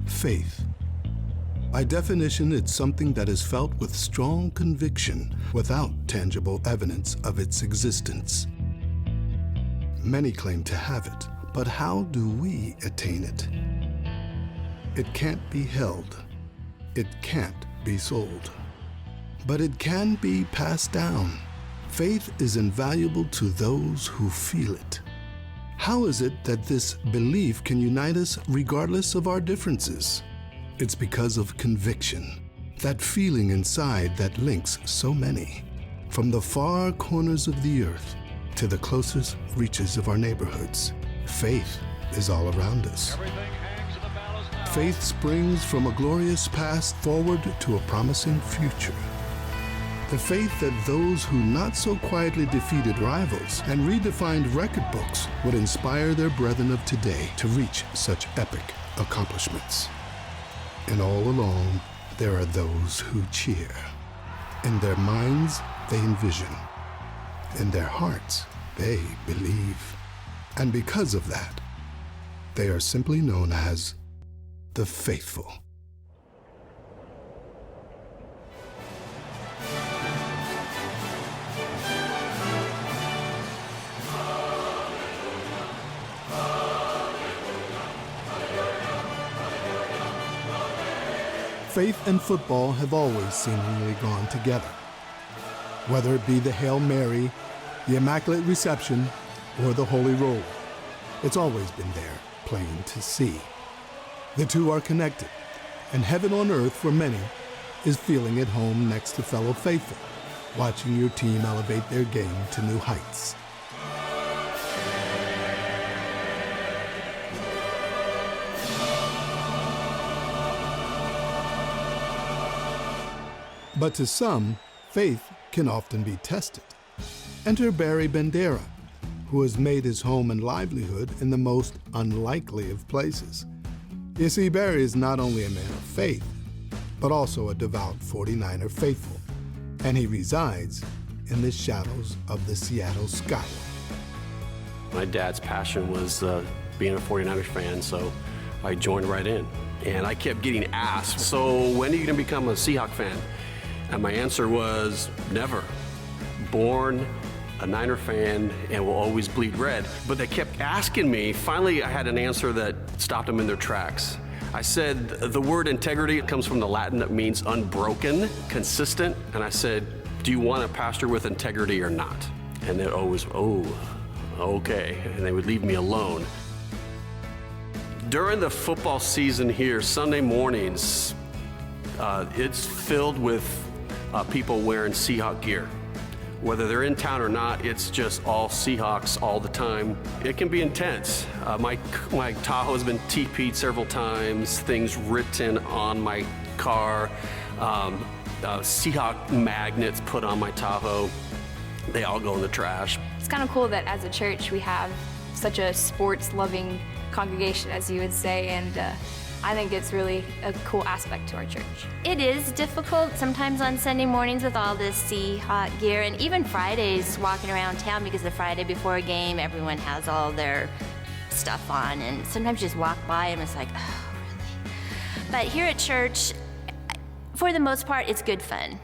Faith. By definition, it's something that is felt with strong conviction without tangible evidence of its existence. Many claim to have it, but how do we attain it? It can't be held. It can't be sold. But it can be passed down. Faith is invaluable to those who feel it. How is it that this belief can unite us regardless of our differences? It's because of conviction, that feeling inside that links so many, from the far corners of the earth to the closest reaches of our neighborhoods. Faith is all around us. Faith springs from a glorious past forward to a promising future. The faith that those who not so quietly defeated rivals and redefined record books would inspire their brethren of today to reach such epic accomplishments. And all along, there are those who cheer. In their minds, they envision. In their hearts, they believe. And because of that, they are simply known as the faithful. Faith and football have always seemingly gone together. Whether it be the Hail Mary, the Immaculate Reception, or the Holy Roll, it's always been there, plain to see. The two are connected, and heaven on earth for many is feeling at home next to fellow faithful, watching your team elevate their game to new heights. But to some, faith can often be tested. Enter Bandara, who has made his home and livelihood in the most unlikely of places. You see, Barry is not only a man of faith, but also a devout 49er faithful, and he resides in the shadows of the Seattle skyline. My dad's passion was being a 49ers fan, so I joined right in. And I kept getting asked, so when are you gonna become a Seahawk fan? And my answer was, never. Born a Niner fan and will always bleed red. But they kept asking me. Finally, I had an answer that stopped them in their tracks. I said, the word integrity comes from the Latin that means unbroken, consistent. And I said, do you want a pastor with integrity or not? And they'd always, oh, okay. And they would leave me alone. During the football season here, Sunday mornings, it's filled with people wearing Seahawk gear. Whether they're in town or not, it's just all Seahawks all the time. It can be intense. My Tahoe has been TP'd several times, things written on my car, Seahawk magnets put on my Tahoe. They all go in the trash. It's kind of cool that as a church we have such a sports-loving congregation, as you would say, and I think it's really a cool aspect to our church. It is difficult sometimes on Sunday mornings with all this Seahawk gear, and even Fridays walking around town, because the Friday before a game, everyone has all their stuff on, and sometimes you just walk by and it's like, oh, really? But here at church, for the most part, it's good fun.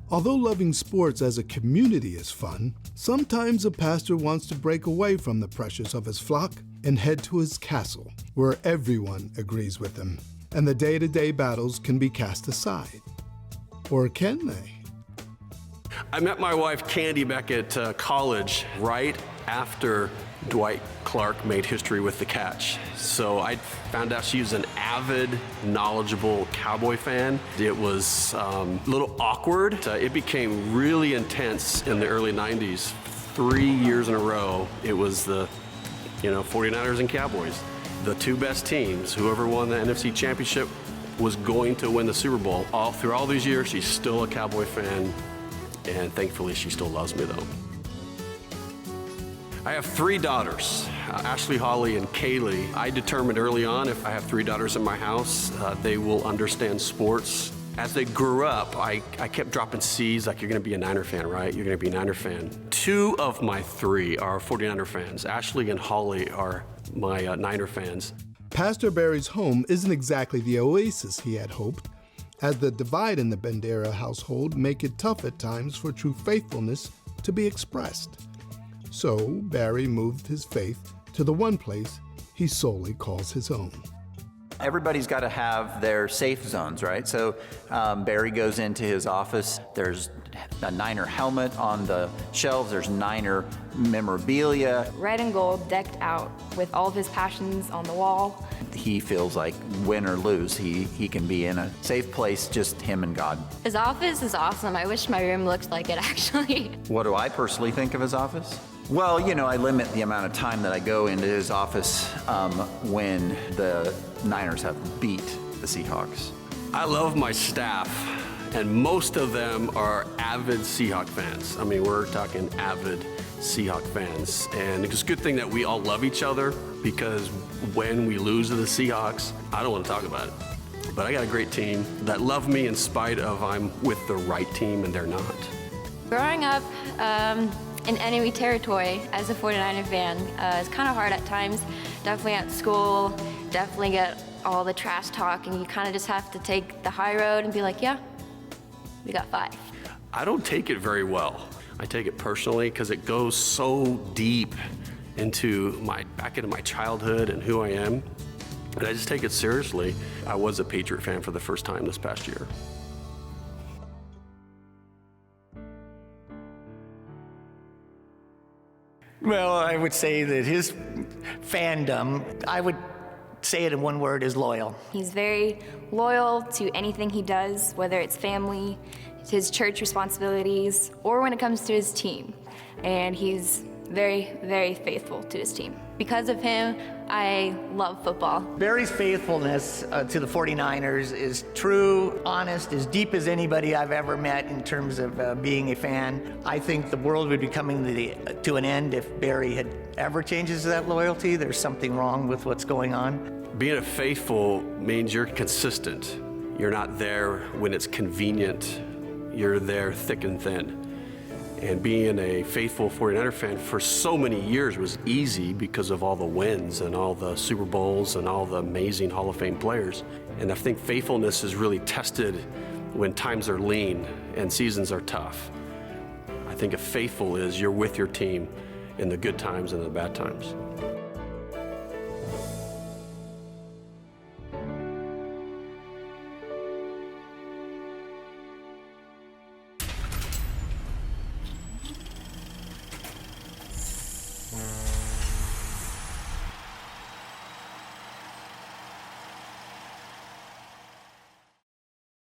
Although loving sports as a community is fun, sometimes a pastor wants to break away from the pressures of his flock and head to his castle, where everyone agrees with him, and the day-to-day battles can be cast aside. Or can they? I met my wife, Candy, back at college, right after Dwight Clark made history with the catch. So I found out she was an avid, knowledgeable Cowboy fan. It was a little awkward. It became really intense in the early 90s. 3 years in a row, it was the 49ers and Cowboys. The two best teams. Whoever won the NFC Championship was going to win the Super Bowl. Through all these years, she's still a Cowboy fan, and thankfully she still loves me though. I have 3 daughters, Ashley, Holly, and Kaylee. I determined early on if I have 3 daughters in my house, they will understand sports. As they grew up, I kept dropping seeds, like, you're gonna be a Niner fan, right? You're gonna be a Niner fan. 2 of my 3 are 49er fans. Ashley and Holly are my Niner fans. Pastor Barry's home isn't exactly the oasis he had hoped, as the divide in the Bandara household make it tough at times for true faithfulness to be expressed. So Barry moved his faith to the one place he solely calls his own. Everybody's got to have their safe zones, right? So Barry goes into his office. There's a Niner helmet on the shelves. There's Niner memorabilia. Red and gold decked out with all of his passions on the wall. He feels like win or lose, he can be in a safe place, just him and God. His office is awesome. I wish my room looked like it, actually. What do I personally think of his office? Well, you know, I limit the amount of time that I go into his office when the Niners have beat the Seahawks. I love my staff, and most of them are avid Seahawk fans. I mean, we're talking avid Seahawk fans. And it's a good thing that we all love each other, because when we lose to the Seahawks, I don't want to talk about it. But I got a great team that love me in spite of I'm with the right team and they're not. Growing up in enemy territory as a 49er fan is kind of hard at times. Definitely at school, definitely get all the trash talk, and you kind of just have to take the high road and be like, yeah, we got 5. I don't take it very well. I take it personally because it goes so deep back into my childhood and who I am. And I just take it seriously. I was a Patriot fan for the first time this past year. Well, I would say that his fandom, I would say it in one word, is loyal. He's very loyal to anything he does, whether it's family, his church responsibilities, or when it comes to his team. And he's very, very faithful to his team. Because of him, I love football. Barry's faithfulness to the 49ers is true, honest, as deep as anybody I've ever met in terms of being a fan. I think the world would be coming to an end if Barry had ever changes that loyalty. There's something wrong with what's going on. Being a faithful means you're consistent. You're not there when it's convenient. You're there thick and thin. And being a faithful 49er fan for so many years was easy because of all the wins and all the Super Bowls and all the amazing Hall of Fame players. And I think faithfulness is really tested when times are lean and seasons are tough. I think if faithful is you're with your team in the good times and the bad times.